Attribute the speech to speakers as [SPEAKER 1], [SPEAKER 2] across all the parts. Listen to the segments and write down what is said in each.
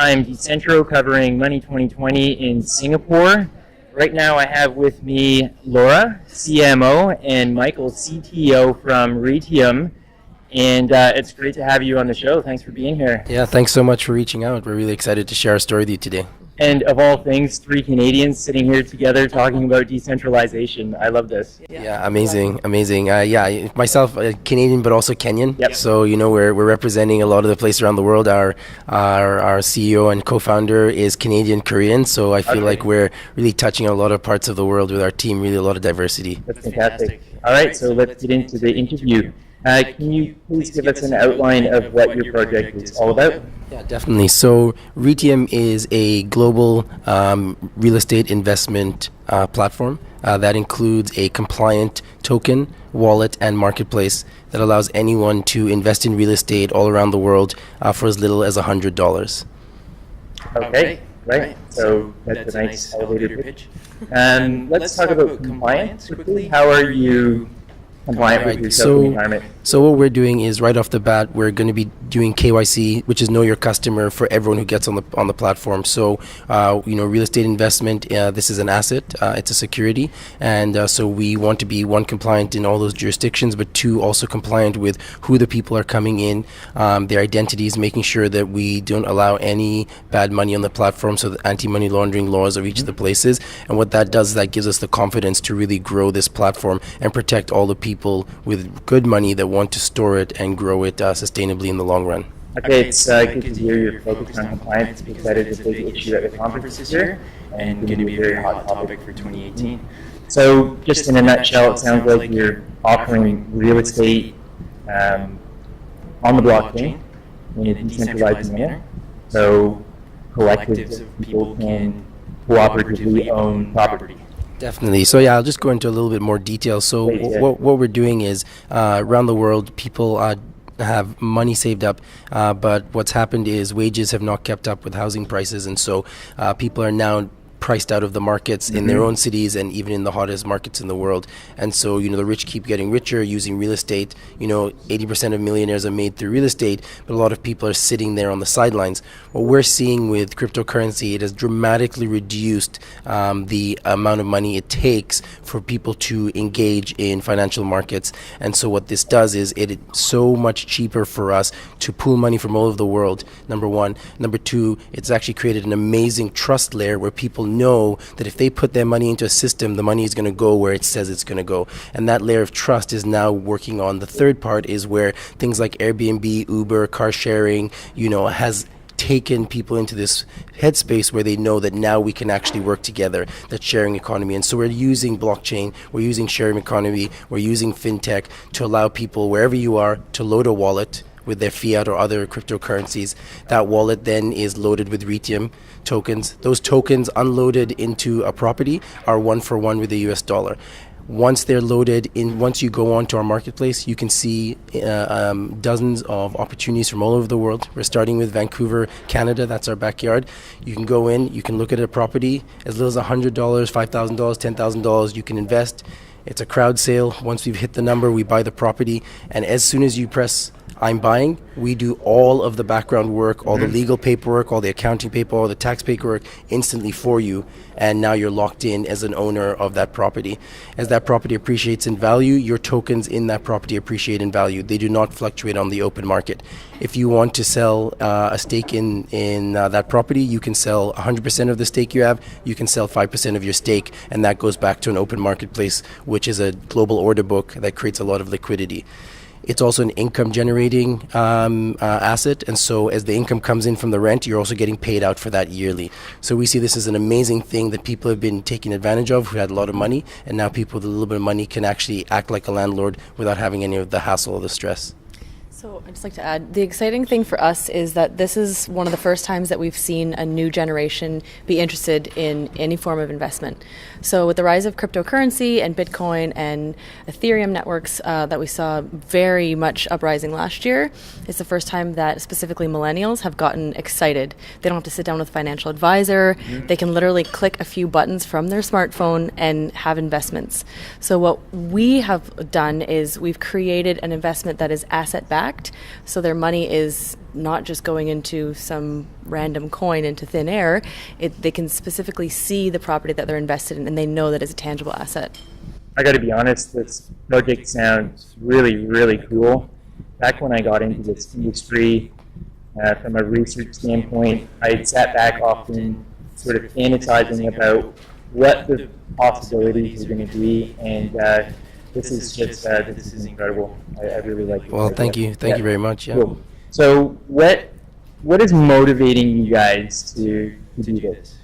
[SPEAKER 1] I'm Decentro covering Money 2020 in Singapore. Right now I have with me Laura, CMO, and Michael, CTO from Reitium. And it's great to have you on the show. Thanks for being here.
[SPEAKER 2] Yeah, thanks so much for reaching out. We're really excited to share our story with you today.
[SPEAKER 1] And of all things, 3 Canadians sitting here together talking about decentralization. I love this.
[SPEAKER 2] Yeah, amazing. Myself, Canadian, but also Kenyan.
[SPEAKER 1] Yep.
[SPEAKER 2] So we're representing a lot of the places around the world. Our CEO and co-founder is Canadian Korean. So I feel like we're really touching a lot of parts of the world with our team. Really, a lot of diversity.
[SPEAKER 1] That's fantastic. All right, so let's get into the interview. Can you please give us an outline of what your project is all about?
[SPEAKER 2] Yeah, definitely. So Reitium is a global real estate investment platform that includes a compliant token, wallet, and marketplace that allows anyone to invest in real estate all around the world for as little as $100.
[SPEAKER 1] Okay, right. So that's a nice elevator pitch. Let's talk about compliance quickly. How are you compliant with your token environment?
[SPEAKER 2] So what we're doing is right off the bat, we're going to be doing KYC, which is know your customer, for everyone who gets on the platform. So real estate investment, this is an asset, it's a security, and so we want to be, 1, compliant in all those jurisdictions, but 2, also compliant with who the people are coming in, their identities, making sure that we don't allow any bad money on the platform, so the anti-money laundering laws of each of the places. And what that does is that gives us the confidence to really grow this platform and protect all the people with good money that want to store it and grow it sustainably in the long run.
[SPEAKER 1] Okay, it's good to hear you're focused on compliance because that is a big issue at the conference this year and going to be a very hot topic for 2018. So just in a nutshell, it sounds like you're offering real estate on the blockchain in a decentralized manner. So collectives of people can cooperatively own property.
[SPEAKER 2] Definitely. So yeah, I'll just go into a little bit more detail. So what we're doing is around the world, people have money saved up, but what's happened is wages have not kept up with housing prices, and so people are now priced out of the markets in their own cities and even in the hottest markets in the world. And so, the rich keep getting richer using real estate. 80% of millionaires are made through real estate, but a lot of people are sitting there on the sidelines. What we're seeing with cryptocurrency, it has dramatically reduced the amount of money it takes for people to engage in financial markets. And so what this does is it's so much cheaper for us to pool money from all over the world, number 1. Number 2, it's actually created an amazing trust layer where people know that if they put their money into a system, the money is going to go where it says it's going to go. And that layer of trust is now working on. The third part is where things like Airbnb, Uber, car sharing, has taken people into this headspace where they know that now we can actually work together, that sharing economy. And so we're using blockchain, we're using sharing economy, we're using fintech to allow people wherever you are to load a wallet with their fiat or other cryptocurrencies. That wallet then is loaded with Reitium tokens. Those tokens unloaded into a property are 1-for-1 with the US dollar. Once they're loaded in, once you go onto our marketplace, you can see dozens of opportunities from all over the world. We're starting with Vancouver, Canada. That's our backyard. You can go in, you can look at a property as little as $100, $5,000, $10,000. You can invest. It's a crowd sale. Once we've hit the number, we buy the property. And as soon as you press I'm buying, we do all of the background work, all the legal paperwork, all the accounting paperwork, all the tax paperwork instantly for you. And now you're locked in as an owner of that property. As that property appreciates in value, your tokens in that property appreciate in value. They do not fluctuate on the open market. If you want to sell a stake in that property, you can sell 100% of the stake you have. You can sell 5% of your stake, and that goes back to an open marketplace, which is a global order book that creates a lot of liquidity. It's also an income generating asset, and so as the income comes in from the rent, you're also getting paid out for that yearly. So we see this as an amazing thing that people have been taking advantage of who had a lot of money, and now people with a little bit of money can actually act like a landlord without having any of the hassle or the stress.
[SPEAKER 3] So I'd just like to add, the exciting thing for us is that this is one of the first times that we've seen a new generation be interested in any form of investment. So with the rise of cryptocurrency and Bitcoin and Ethereum networks that we saw very much uprising last year, it's the first time that specifically millennials have gotten excited. They don't have to sit down with a financial advisor. They can literally click a few buttons from their smartphone and have investments. So what we have done is we've created an investment that is asset-backed, impact. So their money is not just going into some random coin into thin air. They can specifically see the property that they're invested in, and they know that it's a tangible asset.
[SPEAKER 1] I got to be honest, this project sounds really, really cool. Back when I got into this industry, from a research standpoint, I sat back often sort of fantasizing about what the possibilities are going to be, and this is incredible. I really like it.
[SPEAKER 2] Well, thank you very much. Yeah.
[SPEAKER 1] Cool. So what is motivating you guys to do this?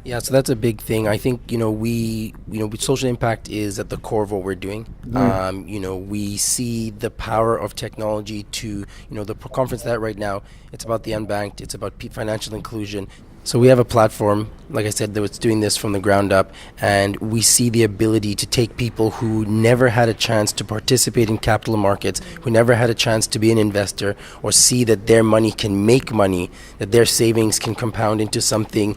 [SPEAKER 2] Yeah, so that's a big thing. I think, social impact is at the core of what we're doing. We see the power of technology to, the conference that right now, it's about the unbanked, it's about financial inclusion. So we have a platform, like I said, that's doing this from the ground up, and we see the ability to take people who never had a chance to participate in capital markets, who never had a chance to be an investor, or see that their money can make money, that their savings can compound into something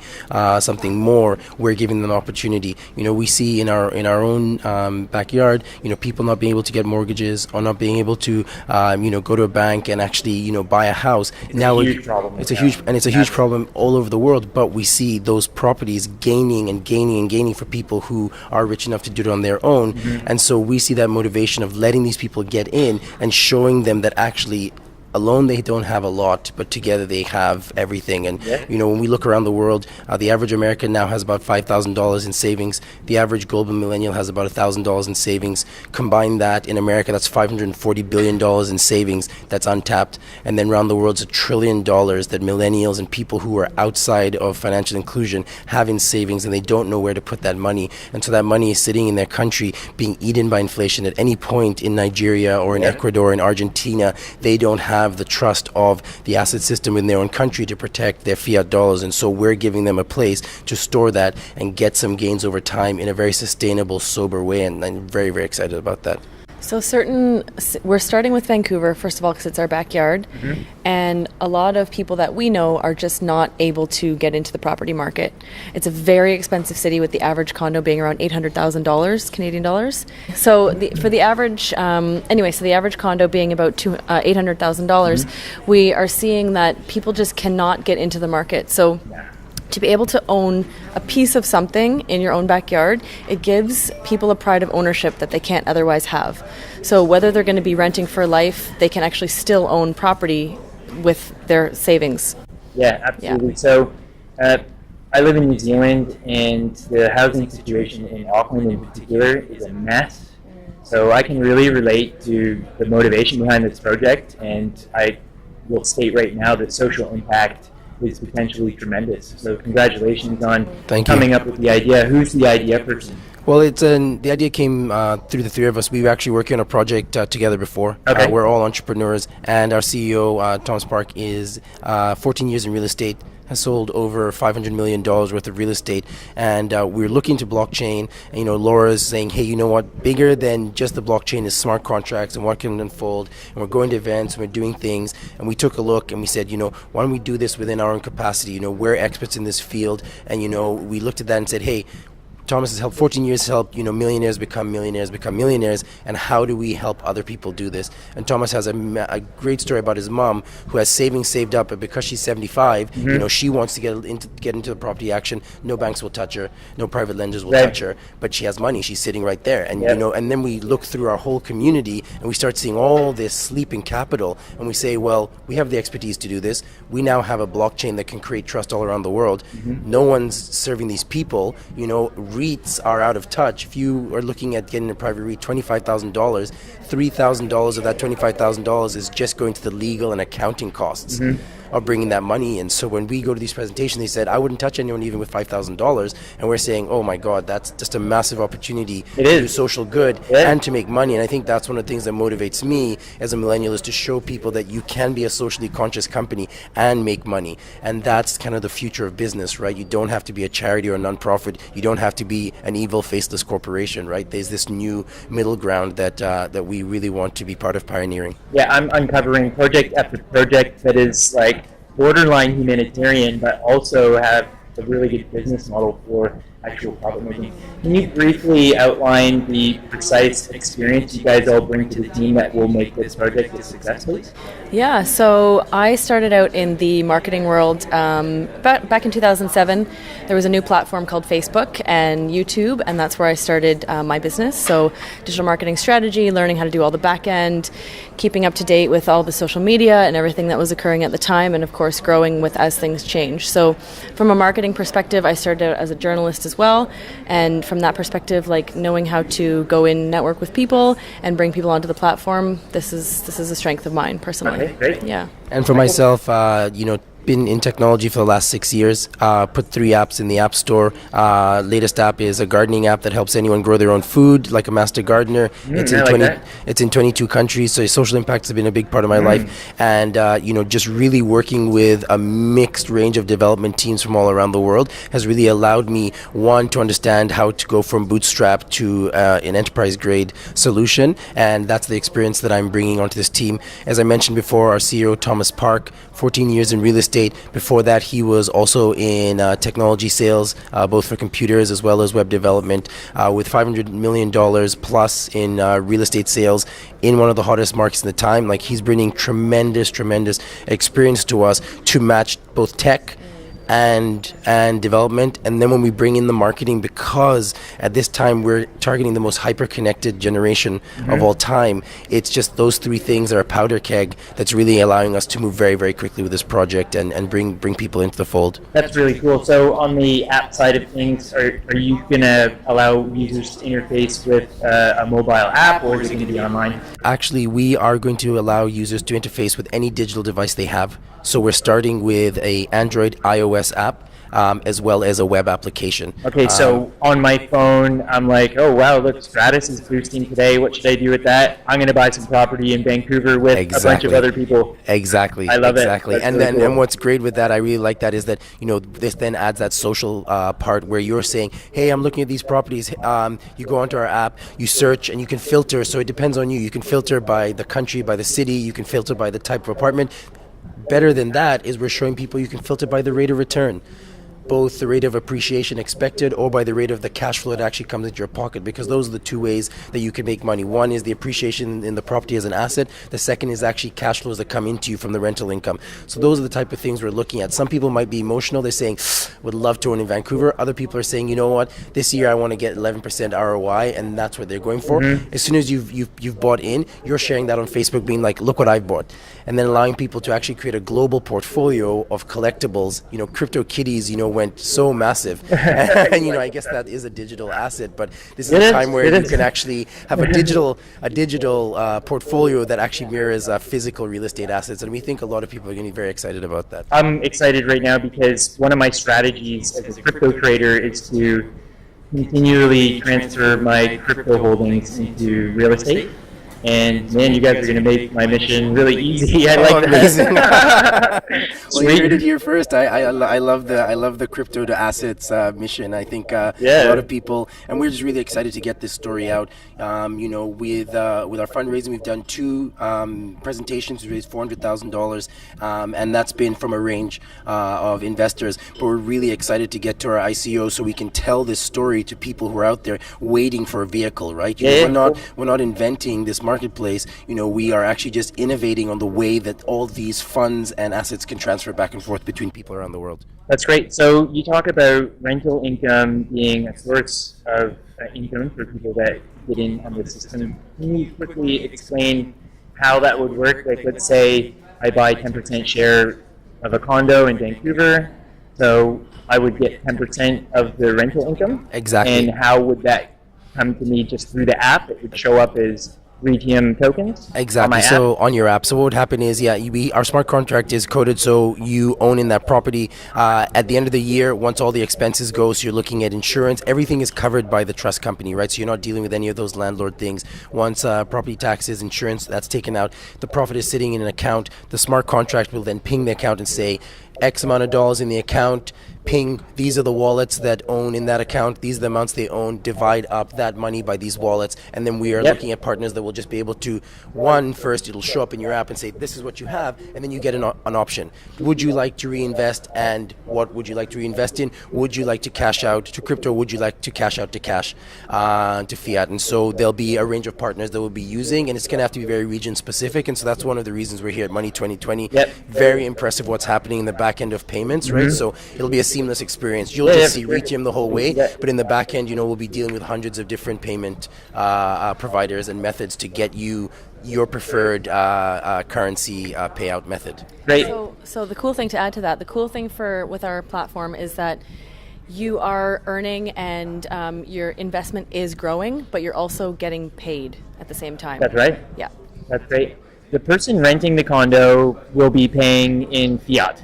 [SPEAKER 2] more. We're giving them an opportunity. We see in our own backyard, people not being able to get mortgages or not being able to, go to a bank and actually, buy a house.
[SPEAKER 1] It's a huge problem.
[SPEAKER 2] It's a huge problem all over the world. But we see those properties gaining and gaining and gaining for people who are rich enough to do it on their own. And so we see that motivation of letting these people get in and showing them that actually alone they don't have a lot, but together they have everything. And when we look around the world, the average American now has about $5,000 in savings. The average global millennial has about $1,000 in savings. Combine that in America, that's $540 billion in savings that's untapped. And then around the world, it's $1 trillion that millennials and people who are outside of financial inclusion have in savings, and they don't know where to put that money. And so that money is sitting in their country being eaten by inflation. At any point in Nigeria or in Ecuador, in Argentina, they don't have the trust of the asset system in their own country to protect their fiat dollars, and so we're giving them a place to store that and get some gains over time in a very sustainable, sober way, and I'm very, very excited about that.
[SPEAKER 3] So we're starting with Vancouver, first of all, because it's our backyard. And a lot of people that we know are just not able to get into the property market. It's a very expensive city, with the average condo being around $800,000 Canadian dollars. So the average condo being about $800,000, we are seeing that people just cannot get into the market. So to be able to own a piece of something in your own backyard, it gives people a pride of ownership that they can't otherwise have. So whether they're going to be renting for life, they can actually still own property with their savings.
[SPEAKER 1] Yeah, absolutely. Yeah. So I live in New Zealand, and the housing situation in Auckland in particular is a mess. So I can really relate to the motivation behind this project, and I will state right now that social impact is potentially tremendous. So congratulations on coming up with the idea. Who's the idea person?
[SPEAKER 2] Well, the idea came through the three of us. We were actually working on a project together before.
[SPEAKER 1] Okay.
[SPEAKER 2] We're all entrepreneurs, and our CEO, Thomas Park, is 14 years in real estate, has sold over $500 million worth of real estate, and we're looking to blockchain. And, Laura's saying, hey, you know what, bigger than just the blockchain is smart contracts and what can unfold, and we're going to events and we're doing things. And we took a look and we said, why don't we do this within our own capacity? We're experts in this field, and we looked at that and said, hey, Thomas has helped 14 years help millionaires become millionaires, and how do we help other people do this? And Thomas has a great story about his mom who has savings saved up, but because she's 75, she wants to get into the property action. No banks will touch her, no private lenders will touch her, but she has money. She's sitting right there, and and then we look through our whole community and we start seeing all this sleeping capital, and we say, well, we have the expertise to do this. We now have a blockchain that can create trust all around the world. No one's serving these people. REITs are out of touch. If you are looking at getting a private REIT, $25,000, $3,000 of that $25,000 is just going to the legal and accounting costs of bringing that money in. So when we go to these presentations, they said, I wouldn't touch anyone even with $5,000. And we're saying, oh my God, that's just a massive opportunity to do social good and to make money. And I think that's one of the things that motivates me as a millennial, is to show people that you can be a socially conscious company and make money. And that's kind of the future of business, right? You don't have to be a charity or a nonprofit. You don't have to be an evil, faceless corporation, right? There's this new middle ground that we really want to be part of pioneering.
[SPEAKER 1] Yeah, I'm uncovering project after project that is like borderline humanitarian, but also have a really good business model for actual profit making. Can you briefly outline the precise experience you guys all bring to the team that will make this project a success, please?
[SPEAKER 3] Yeah, so I started out in the marketing world back in 2007. There was a new platform called Facebook and YouTube, and that's where I started my business. So digital marketing strategy, learning how to do all the back end, keeping up to date with all the social media and everything that was occurring at the time, and of course growing with as things change. So from a marketing perspective, I started out as a journalist as well, and from that perspective, like knowing how to go in, network with people and bring people onto the platform, this is a strength of mine personally.
[SPEAKER 1] Okay, great.
[SPEAKER 3] Yeah.
[SPEAKER 2] And for myself, been in technology for the last 6 years. Put 3 apps in the App Store. Latest app is a gardening app that helps anyone grow their own food, like a master gardener. It's in 22 countries, so social impact has been a big part of my life. And just really working with a mixed range of development teams from all around the world has really allowed me, one, to understand how to go from bootstrap to an enterprise grade solution, and that's the experience that I'm bringing onto this team. As I mentioned before, our CEO Thomas Park, 14 years in real estate. Before that, he was also in technology sales, both for computers as well as web development, with $500 million plus in real estate sales in one of the hottest markets in the time. Like, he's bringing tremendous experience to us to match both tech and development. And then when we bring in the marketing, because at this time we're targeting the most hyper-connected generation of all time, it's just those 3 things are a powder keg that's really allowing us to move very quickly with this project and bring people into the fold.
[SPEAKER 1] That's really cool. So on the app side of things, are you going to allow users to interface with a mobile app, or is it going to be online?
[SPEAKER 2] Actually, we are going to allow users to interface with any digital device they have. So we're starting with a Android iOS app, as well as a web application.
[SPEAKER 1] Okay, so on my phone, I'm like, oh wow, look, Stratus is boosting today. What should I do with that? I'm going to buy some property in Vancouver with a bunch of other people.
[SPEAKER 2] Exactly.
[SPEAKER 1] I love it.
[SPEAKER 2] Exactly. And
[SPEAKER 1] really
[SPEAKER 2] then,
[SPEAKER 1] cool.
[SPEAKER 2] and what's great with that, I really like that, is that this then adds that social part where you're saying, hey, I'm looking at these properties. You go onto our app, you search, and you can filter. So it depends on you. You can filter by the country, by the city. You can filter by the type of apartment. Better than that is we're showing people you can filter by the rate of return. both the rate of appreciation expected or by the rate of the cash flow that actually comes into your pocket, because those are the two ways that you can make money. One is the appreciation in the property as an asset. The second is actually cash flows that come into you from the rental income. So those are the type of things we're looking at. Some people might be emotional. They're saying, would love to own in Vancouver. Other people are saying, you know what, this year I want to get 11% ROI, and that's what they're going for. Mm-hmm. As soon as you've bought in, you're sharing that on Facebook, being like, look what I've bought. And then allowing people to actually create a global portfolio of collectibles. You know, CryptoKitties, went so massive. And, I guess that is a digital asset, but this is a time where you can actually have a digital portfolio that actually mirrors physical real estate assets. And we think a lot of people are going to be very excited about that.
[SPEAKER 1] I'm excited right now because one of my strategies as a crypto trader is to continually transfer my crypto holdings into real estate. And man, you guys are going to make my mission really easy. I like that.
[SPEAKER 2] Well, you heard it here first. I love the crypto to assets mission. I think a lot of people, and we're just really excited to get this story out. With our fundraising, we've done 2 presentations. We raised $400,000, and that's been from a range of investors. But we're really excited to get to our ICO so we can tell this story to people who are out there waiting for a vehicle. Right? We're not inventing this marketplace. We are actually just innovating on the way that all these funds and assets can transfer back and forth between people around the world.
[SPEAKER 1] That's great. So you talk about rental income being a source of income for people that get in on the system. Can you quickly explain how that would work? Like, let's say I buy 10% share of a condo in Vancouver, so I would get 10% of the rental income?
[SPEAKER 2] Exactly.
[SPEAKER 1] And how would that come to me just through the app? It would show up as Reitium tokens?
[SPEAKER 2] Exactly. So on your app. So what would happen is, our smart contract is coded so you own in that property. At the end of the year, once all the expenses go, so you're looking at insurance, everything is covered by the trust company, right? So you're not dealing with any of those landlord things. Once property taxes, insurance, that's taken out, the profit is sitting in an account. The smart contract will then ping the account and say, X amount of dollars in the account, ping, these are the wallets that own in that account, these are the amounts they own, divide up that money by these wallets, and then we are looking at partners that will just be able to, first it'll show up in your app and say, this is what you have, and then you get an option. Would you like to reinvest, and what would you like to reinvest in? Would you like to cash out to crypto? Would you like to cash out to cash, to fiat? And so there'll be a range of partners that we'll be using, and it's going to have to be very region specific, and so that's one of the reasons we're here at Money 2020. Very impressive what's happening in the back end of payments, right? So it'll be a seamless experience. You'll just see Reitium the whole way, but in the back end, we'll be dealing with hundreds of different payment providers and methods to get you your preferred currency payout method.
[SPEAKER 1] Great.
[SPEAKER 3] So the cool thing to add to that, the cool thing with our platform is that you are earning and your investment is growing, but you're also getting paid at the same time.
[SPEAKER 1] That's right.
[SPEAKER 3] Yeah.
[SPEAKER 1] That's great. The person renting the condo will be paying in fiat,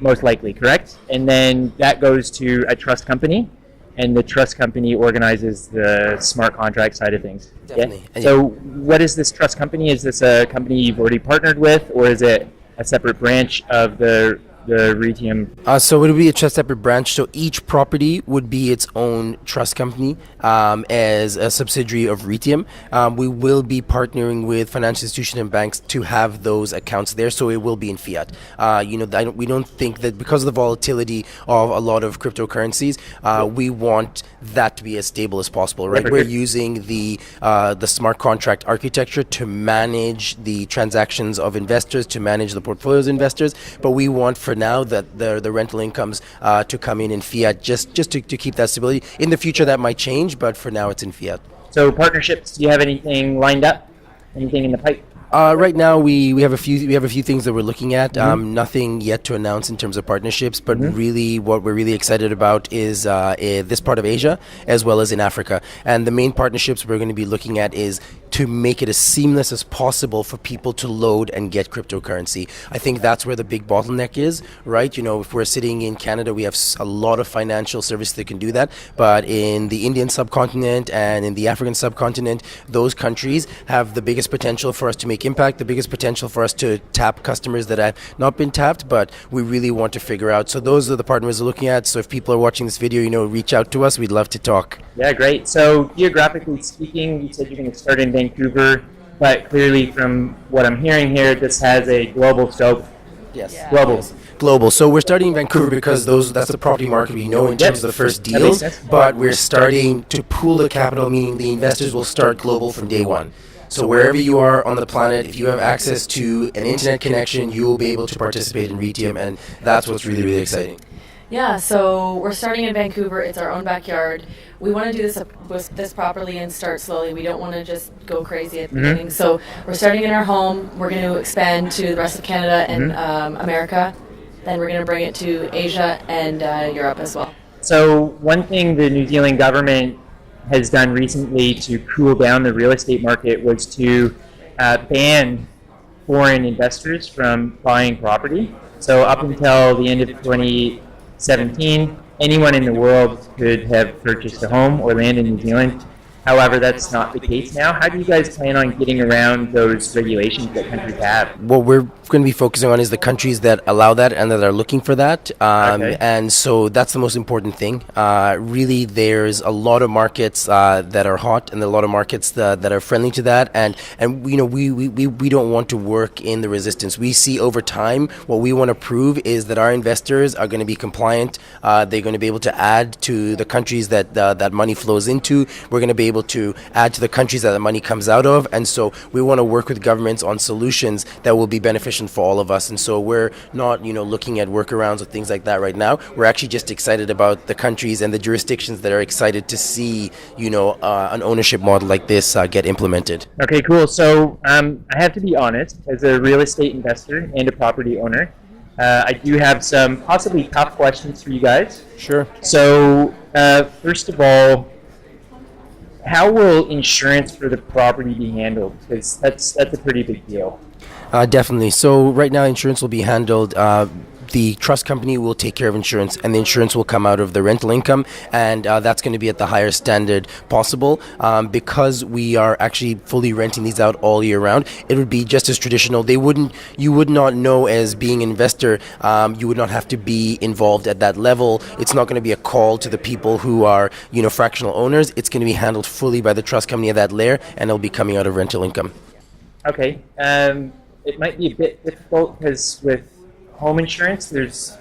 [SPEAKER 1] most likely, correct? And then that goes to a trust company, and the trust company organizes the smart contract side of things.
[SPEAKER 2] Definitely.
[SPEAKER 1] Yeah? So what is this trust company? Is this a company you've already partnered with, or is it a separate branch of the Reitium?
[SPEAKER 2] So it would be a separate branch. So each property would be its own trust company as a subsidiary of Reitium. We will be partnering with financial institutions and banks to have those accounts there. So it will be in fiat. We don't think that because of the volatility of a lot of cryptocurrencies, we want that to be as stable as possible. Right? We're using the smart contract architecture to manage the transactions of investors, to manage the portfolios of investors, but we want for now that the rental incomes to come in fiat just to keep that stability. In the future that might change, but for now it's in fiat.
[SPEAKER 1] So partnerships, do you have anything lined up? Anything in the pipe?
[SPEAKER 2] Right now we have a few things that we're looking at. Nothing yet to announce in terms of partnerships, but really what we're really excited about is this part of Asia as well as in Africa. And the main partnerships we're going to be looking at is to make it as seamless as possible for people to load and get cryptocurrency. I think that's where the big bottleneck is, right? If we're sitting in Canada, we have a lot of financial services that can do that, but in the Indian subcontinent and in the African subcontinent, those countries have the biggest potential for us to make impact, the biggest potential for us to tap customers that have not been tapped, but we really want to figure out. So those are the partners we're looking at. So if people are watching this video, reach out to us. We'd love to talk.
[SPEAKER 1] Yeah, great. So geographically speaking, you said you're going to start in Vancouver, but clearly from what I'm hearing here, this has a global scope.
[SPEAKER 2] Yes.
[SPEAKER 3] Yeah.
[SPEAKER 2] Global. So we're starting in Vancouver because that's the property market we know in terms of the first deal, but we're starting to pool the capital, meaning the investors will start global from day one. So wherever you are on the planet, if you have access to an internet connection, you will be able to participate in Reitium, and that's what's really, really exciting.
[SPEAKER 3] Yeah, so we're starting in Vancouver. It's our own backyard. We want to do this properly and start slowly. We don't want to just go crazy at the beginning. So we're starting in our home. We're going to expand to the rest of Canada and America. Then we're going to bring it to Asia and Europe as well.
[SPEAKER 1] So one thing the New Zealand government has done recently to cool down the real estate market was to ban foreign investors from buying property. So up until the end of 2017, anyone in the world could have purchased a home or land in New Zealand. However, that's not the case now. How do you guys plan on getting around those regulations that countries have?
[SPEAKER 2] What we're going to be focusing on is the countries that allow that and that are looking for that. And so that's the most important thing. Really, there's a lot of markets that are hot and a lot of markets that are friendly to that. And we don't want to work in the resistance. We see over time what we want to prove is that our investors are going to be compliant. They're going to be able to add to the countries that that money flows into. We're going to be able to add to the countries that the money comes out of, and so we want to work with governments on solutions that will be beneficial for all of us. And so we're not looking at workarounds or things like that right now. We're actually just excited about the countries and the jurisdictions that are excited to see an ownership model like this get implemented.
[SPEAKER 1] Okay, cool. So I have to be honest, as a real estate investor and a property owner, I do have some possibly tough questions for you guys.
[SPEAKER 2] Sure.
[SPEAKER 1] So first of all, how will insurance for the property be handled? Because that's a pretty big deal.
[SPEAKER 2] Definitely. So right now, insurance will be handled the trust company will take care of insurance, and the insurance will come out of the rental income, and that's going to be at the higher standard possible. Because we are actually fully renting these out all year round, it would be just as traditional. You would not know, as being an investor, you would not have to be involved at that level. It's not going to be a call to the people who are, fractional owners. It's going to be handled fully by the trust company at that layer, and it'll be coming out of rental income.
[SPEAKER 1] Okay. It might be a bit difficult because with home insurance, there's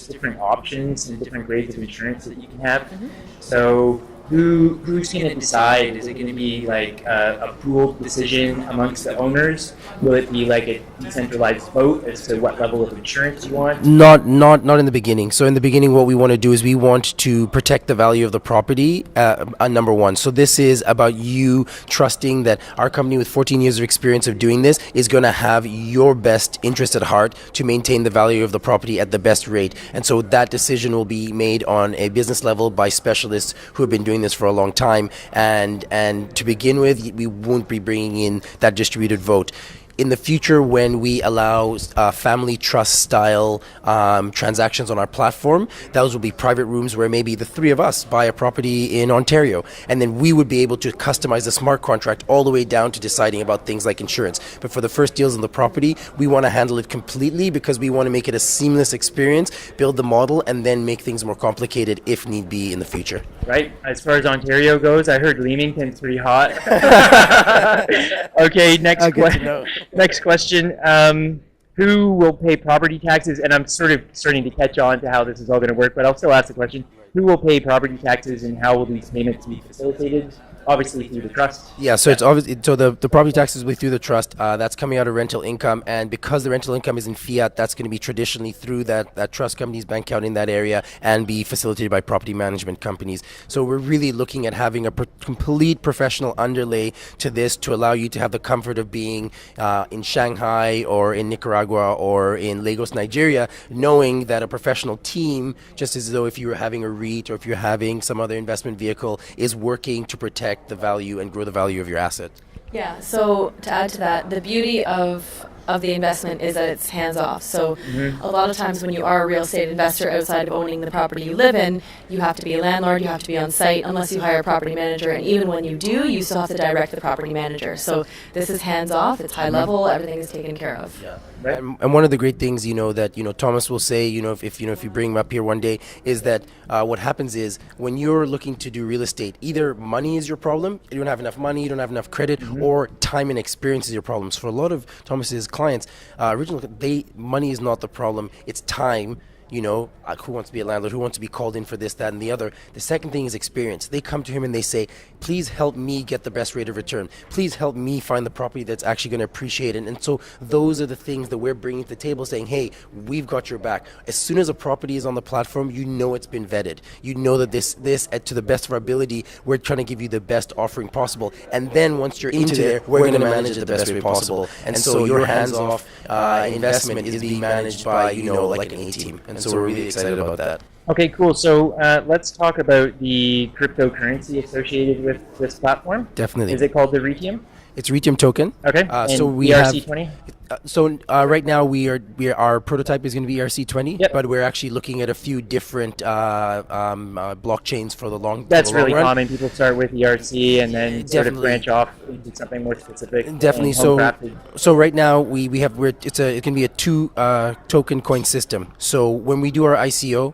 [SPEAKER 1] different options and different grades of insurance that you can have. So who's going to decide? Is it going to be like a pooled decision amongst the owners? Will it be like a decentralized vote as to what level of insurance you want?
[SPEAKER 2] Not in the beginning. So in the beginning, what we want to do is we want to protect the value of the property, number one. So this is about you trusting that our company with 14 years of experience of doing this is going to have your best interest at heart to maintain the value of the property at the best rate. And so that decision will be made on a business level by specialists who have been doing this for a long time, and to begin with, we won't be bringing in that distributed vote. In the future, when we allow family trust style transactions on our platform, those will be private rooms where maybe the three of us buy a property in Ontario, and then we would be able to customize the smart contract all the way down to deciding about things like insurance. But for the first deals on the property, we want to handle it completely because we want to make it a seamless experience, build the model, and then make things more complicated if need be in the future.
[SPEAKER 1] Right. As far as Ontario goes, I heard Leamington's pretty hot. Okay, next question. Who will pay property taxes? And I'm sort of starting to catch on to how this is all going to work, but I'll still ask the question. Who will pay property taxes, and how will these payments be facilitated? Obviously through the trust.
[SPEAKER 2] Yeah, so it's obviously the property taxes will be through the trust. That's coming out of rental income, and because the rental income is in fiat, that's going to be traditionally through that trust company's bank account in that area and be facilitated by property management companies. So we're really looking at having a complete professional underlay to this to allow you to have the comfort of being in Shanghai or in Nicaragua or in Lagos, Nigeria, knowing that a professional team, just as though if you were having a REIT or if you're having some other investment vehicle, is working to protect the value and grow the value of your asset.
[SPEAKER 3] Yeah, so to add to that, the beauty of the investment is that it's hands-off. So a lot of times when you are a real estate investor outside of owning the property you live in, you have to be a landlord, you have to be on site unless you hire a property manager, and even when you do, you still have to direct the property manager. So this is hands-off, it's high level, everything is taken care of.
[SPEAKER 2] Yeah. Right. And one of the great things, that Thomas will say, if you bring him up here one day, is that what happens is when you're looking to do real estate, either money is your problem, you don't have enough money, you don't have enough credit, or time and experience is your problem. So for a lot of Thomas's clients, money is not the problem, it's time. Who wants to be a landlord, who wants to be called in for this, that, and the other. The second thing is experience. They come to him and they say, please help me get the best rate of return. Please help me find the property that's actually going to appreciate it. And so those are the things that we're bringing to the table, saying, hey, we've got your back. As soon as a property is on the platform, it's been vetted. You know that this to the best of our ability, we're trying to give you the best offering possible. And then once you're into there, we're going to manage it the best way possible. And so your hands-off investment is being managed by, like an A-team. And so we're really excited about that.
[SPEAKER 1] Okay, cool. So let's talk about the cryptocurrency associated with this platform.
[SPEAKER 2] Definitely.
[SPEAKER 1] Is it called the Reitium?
[SPEAKER 2] It's Reitium token.
[SPEAKER 1] Okay.
[SPEAKER 2] So we
[SPEAKER 1] ERC20?
[SPEAKER 2] Right now our prototype is going to be ERC20,
[SPEAKER 1] yep.
[SPEAKER 2] But we're actually looking at a few different blockchains for the long.
[SPEAKER 1] That's really
[SPEAKER 2] run.
[SPEAKER 1] common. People start with ERC and then sort of branch off into something more specific.
[SPEAKER 2] Definitely. So right now it's going to be a two token coin system. So when we do our ICO,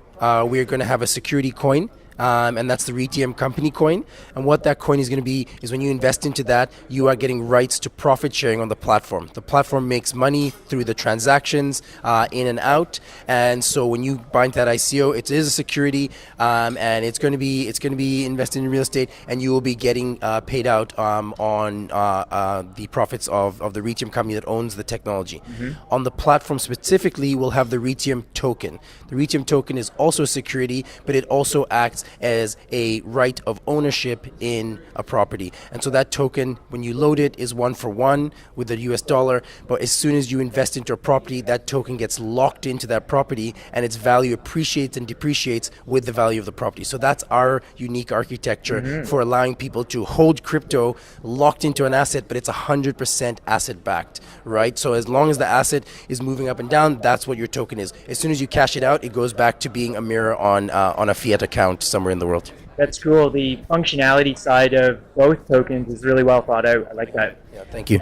[SPEAKER 2] we're going to have a security coin. And that's the Reitium company coin. And what that coin is going to be is when you invest into that, you are getting rights to profit sharing on the platform. The platform makes money through the transactions in and out. And so when you buy into that ICO, it is a security, and it's going to be invested in real estate, and you will be getting paid out on the profits of the Reitium company that owns the technology. On the platform specifically, we'll have the Reitium token. The Reitium token is also a security, but it also acts as a right of ownership in a property. And so that token, when you load it, is 1-for-1 with the US dollar. But as soon as you invest into a property, that token gets locked into that property and its value appreciates and depreciates with the value of the property. So that's our unique architecture for allowing people to hold crypto locked into an asset, but it's 100% asset backed, right? So as long as the asset is moving up and down, that's what your token is. As soon as you cash it out, it goes back to being a mirror on a fiat account somewhere in the world.
[SPEAKER 1] That's cool. The functionality side of both tokens is really well thought out. I like that.
[SPEAKER 2] Yeah, thank you.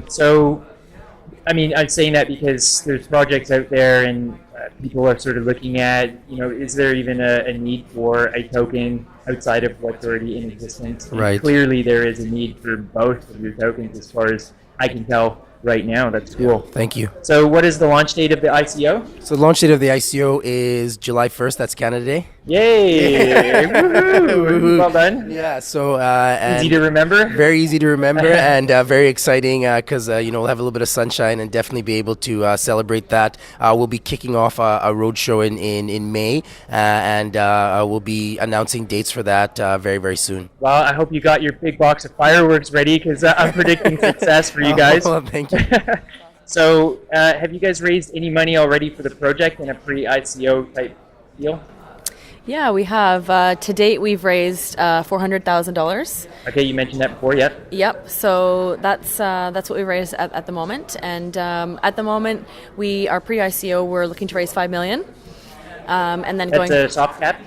[SPEAKER 1] So, I mean, I'm saying that because there's projects out there and people are sort of looking at, is there even a need for a token outside of what's already in existence? And
[SPEAKER 2] right.
[SPEAKER 1] Clearly, there is a need for both of your tokens as far as I can tell right now. That's cool.
[SPEAKER 2] Thank you.
[SPEAKER 1] So what is the launch date of the ICO?
[SPEAKER 2] So the launch date of the ICO is July 1st. That's Canada Day.
[SPEAKER 1] Yay! Woohoo! Well done.
[SPEAKER 2] Yeah, so...
[SPEAKER 1] easy to remember?
[SPEAKER 2] Very easy to remember and very exciting because, we'll have a little bit of sunshine and definitely be able to celebrate that. We'll be kicking off a roadshow in May and we'll be announcing dates for that very, very soon.
[SPEAKER 1] Well, I hope you got your big box of fireworks ready because I'm predicting success for you guys.
[SPEAKER 2] Oh, thank you.
[SPEAKER 1] So, have you guys raised any money already for the project in a pre-ICO type deal?
[SPEAKER 3] Yeah, we have. To date, we've raised $400,000.
[SPEAKER 1] Okay, you mentioned that before, yep.
[SPEAKER 3] Yep. So that's what we raised at the moment, and at the moment, our pre-ICO. We're looking to raise $5 million, and then
[SPEAKER 1] that's a soft cap.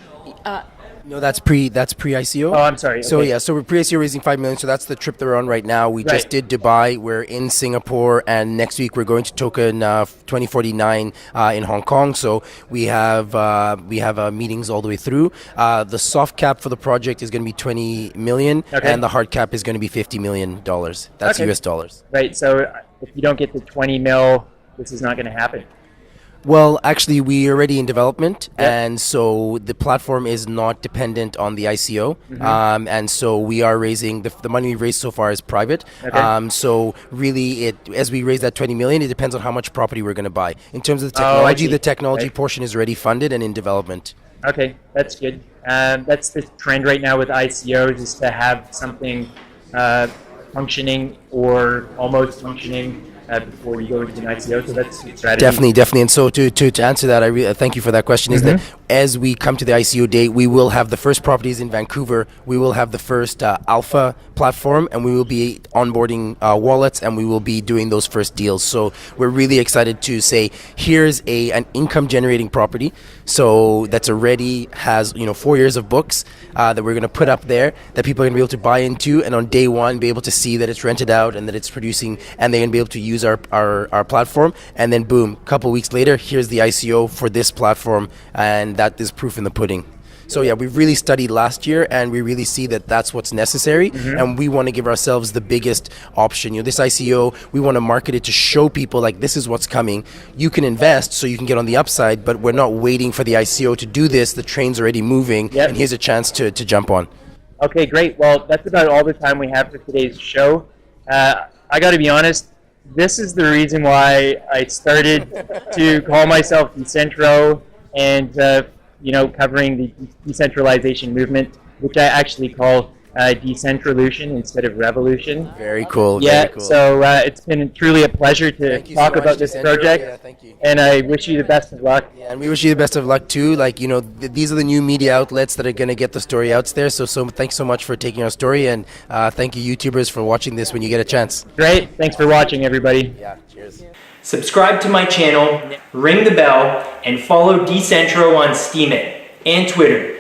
[SPEAKER 2] No, that's pre-ICO.
[SPEAKER 1] Oh, I'm sorry. Okay.
[SPEAKER 2] So so we're pre-ICO raising $5 million. So that's the trip that we're on right now. We just did Dubai. We're in Singapore, and next week we're going to Token 2049 in Hong Kong. So we have meetings all the way through. The soft cap for the project is going to be $20 million, and the hard cap is going to be $50 million. That's US dollars.
[SPEAKER 1] Right. So if you don't get the 20 mil, this is not going to happen.
[SPEAKER 2] Well, actually, we're already in development, and so the platform is not dependent on the ICO, and so we are raising the money we raised so far is private. So really, as we raise that 20 million, it depends on how much property we're going to buy. In terms of the technology, the technology portion is already funded and in development. Okay,
[SPEAKER 1] that's good. That's the trend right now with ICOs is to have something functioning or almost functioning before you go into an ICO, so that's a strategy.
[SPEAKER 2] Definitely. And so to answer that, I thank you for that question, is that as we come to the ICO date, we will have the first properties in Vancouver, we will have the first alpha platform, and we will be onboarding wallets, and we will be doing those first deals. So we're really excited to say, here's an income generating property, so that's already has 4 years of books that we're going to put up there that people are going to be able to buy into, and on day one be able to see that it's rented out and that it's producing, and they're going to be able to use our platform, and then boom, a couple weeks later, here's the ICO for this platform, and that is proof in the pudding. So yeah, we've really studied last year, and we really see that that's what's necessary, and we want to give ourselves the biggest option. This ICO, we want to market it to show people like this is what's coming. You can invest so you can get on the upside, but we're not waiting for the ICO to do this. The train's already moving, and here's a chance to jump on.
[SPEAKER 1] Okay, great. Well, that's about all the time we have for today's show. I got to be honest, this is the reason why I started to call myself Decentro and, covering the decentralization movement, which I actually call decentrolution instead of revolution.
[SPEAKER 2] Very cool.
[SPEAKER 1] Yeah,
[SPEAKER 2] very cool.
[SPEAKER 1] So it's been truly a pleasure to talk about this project.
[SPEAKER 2] Yeah, thank you.
[SPEAKER 1] And I wish you the best of luck.
[SPEAKER 2] Yeah, and we wish you the best of luck too. These are the new media outlets that are going to get the story out there. So thanks so much for taking our story, and thank you YouTubers for watching this when you get a chance.
[SPEAKER 1] Great. Thanks for watching, everybody.
[SPEAKER 2] Yeah, cheers.
[SPEAKER 4] Subscribe to my channel, ring the bell, and follow Decentro on Steemit and Twitter.